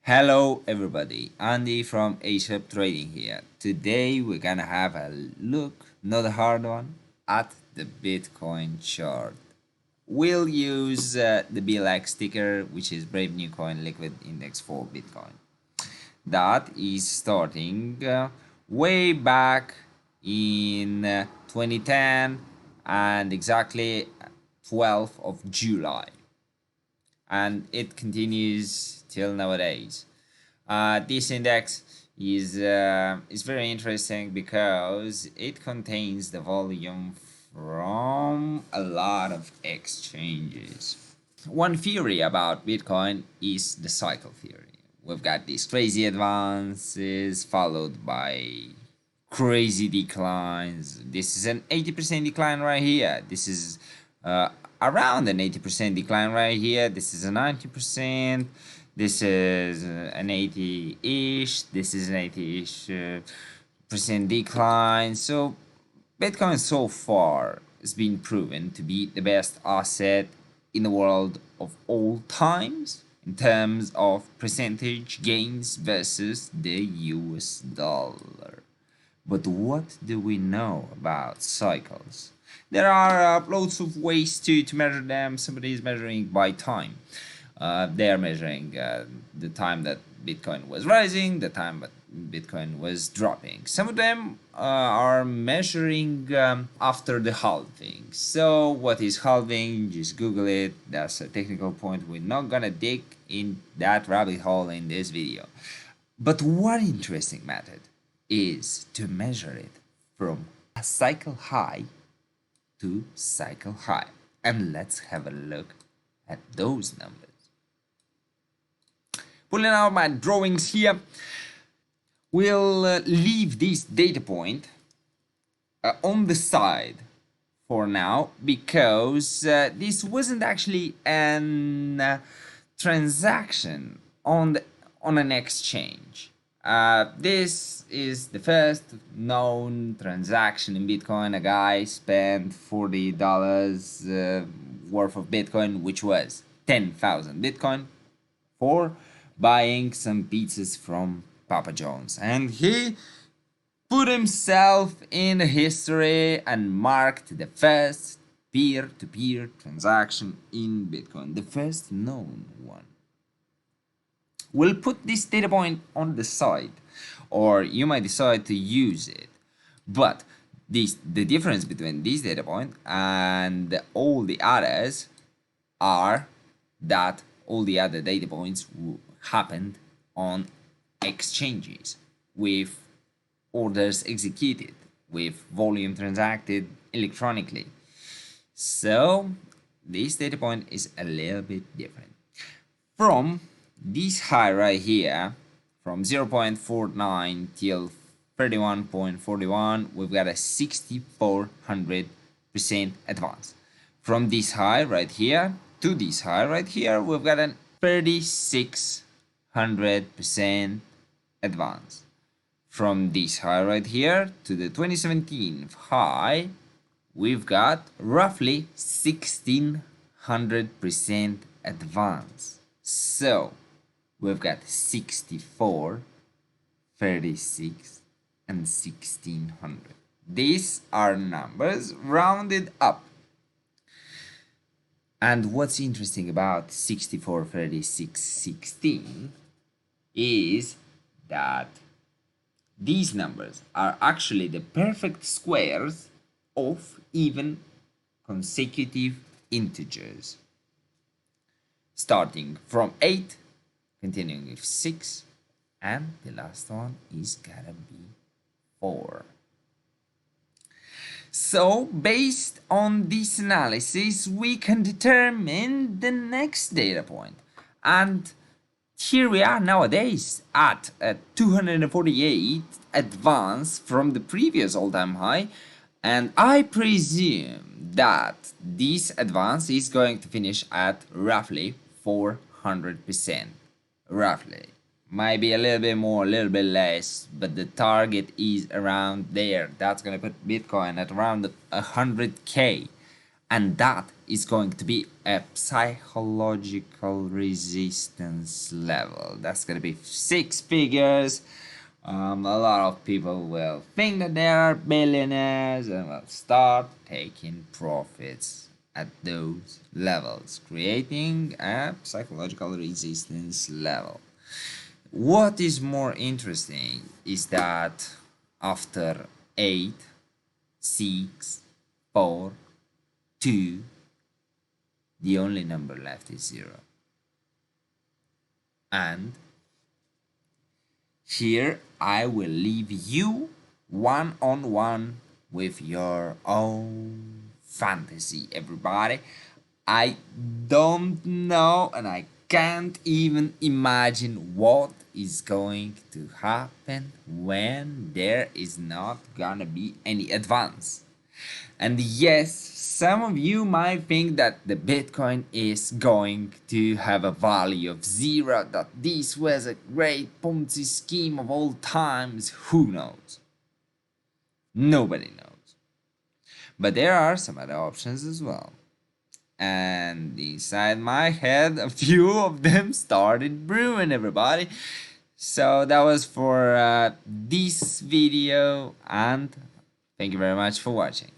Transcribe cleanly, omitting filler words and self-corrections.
Hello everybody, Andy from Asia Trading here. Today we're gonna have a look, not a hard one, at the Bitcoin chart. We'll use the BLX sticker, which is Brave New Coin Liquid Index for Bitcoin. That is starting way back in 2010 and exactly 12th of July. And it continues till nowadays. This index is very interesting because it contains the volume from a lot of exchanges. One theory about Bitcoin is the cycle theory. We've got these crazy advances followed by crazy declines. This is an 80% decline right here. This is around an 80% decline right here. This is a 90%. This is an 80-ish. This is an 80-ish percent decline. So Bitcoin so far has been proven to be the best asset in the world of all times in terms of percentage gains versus the US dollar. But what do we know about cycles? There are loads of ways to measure them. Somebody is measuring by time. They are measuring the time that Bitcoin was rising, the time that Bitcoin was dropping. Some of them are measuring after the halving. So what is halving? Just Google it. That's a technical point. We're not gonna dig in that rabbit hole in this video. But one interesting method is to measure it from a cycle high to cycle high. And let's have a look at those numbers. Pulling out my drawings here, we'll leave this data point on the side for now because this wasn't actually an transaction on an exchange. This is the first known transaction in Bitcoin. A guy spent $40 worth of Bitcoin, which was 10,000 Bitcoin, for buying some pizzas from Papa John's. And he put himself in history and marked the first peer-to-peer transaction in Bitcoin, the first known one. We'll put this data point on the side, or you might decide to use it. But the difference between this data point and all the others are that all the other data points happened on exchanges with orders executed, with volume transacted electronically. So this data point is a little bit different. From this high right here, from 0.49 till 31.41, we've got a 6,400% advance. From this high right here to this high right here, we've got an 3,600% advance. From this high right here to the 2017 high, we've got roughly 1,600% advance. So we've got 64, 36, and 1,600. These are numbers rounded up. And what's interesting about 64, 36, 16 is that these numbers are actually the perfect squares of even consecutive integers. Starting from 8, continuing with 6, and the last one is gonna be 4. So, based on this analysis, we can determine the next data point. And here we are nowadays at a 248 advance from the previous all-time high. And I presume that this advance is going to finish at roughly 400%. Roughly. Might be a little bit more, a little bit less, but the target is around there. That's going to put Bitcoin at around 100K. And that is going to be a psychological resistance level. That's going to be 6 figures. A lot of people will think that they are billionaires and will start taking profits at those levels, creating a psychological resistance level. What is more interesting is that after 8, 6, 4, 2, the only number left is 0. And here I will leave you one on one with your own fantasy, everybody. I don't know and I can't even imagine what is going to happen when there is not gonna be any advance. And yes, some of you might think that the Bitcoin is going to have a value of 0, that this was a great Ponzi scheme of all times. Who knows? Nobody knows. But there are some other options as well. And inside my head, a few of them started brewing, everybody. So that was for this video, and thank you very much for watching.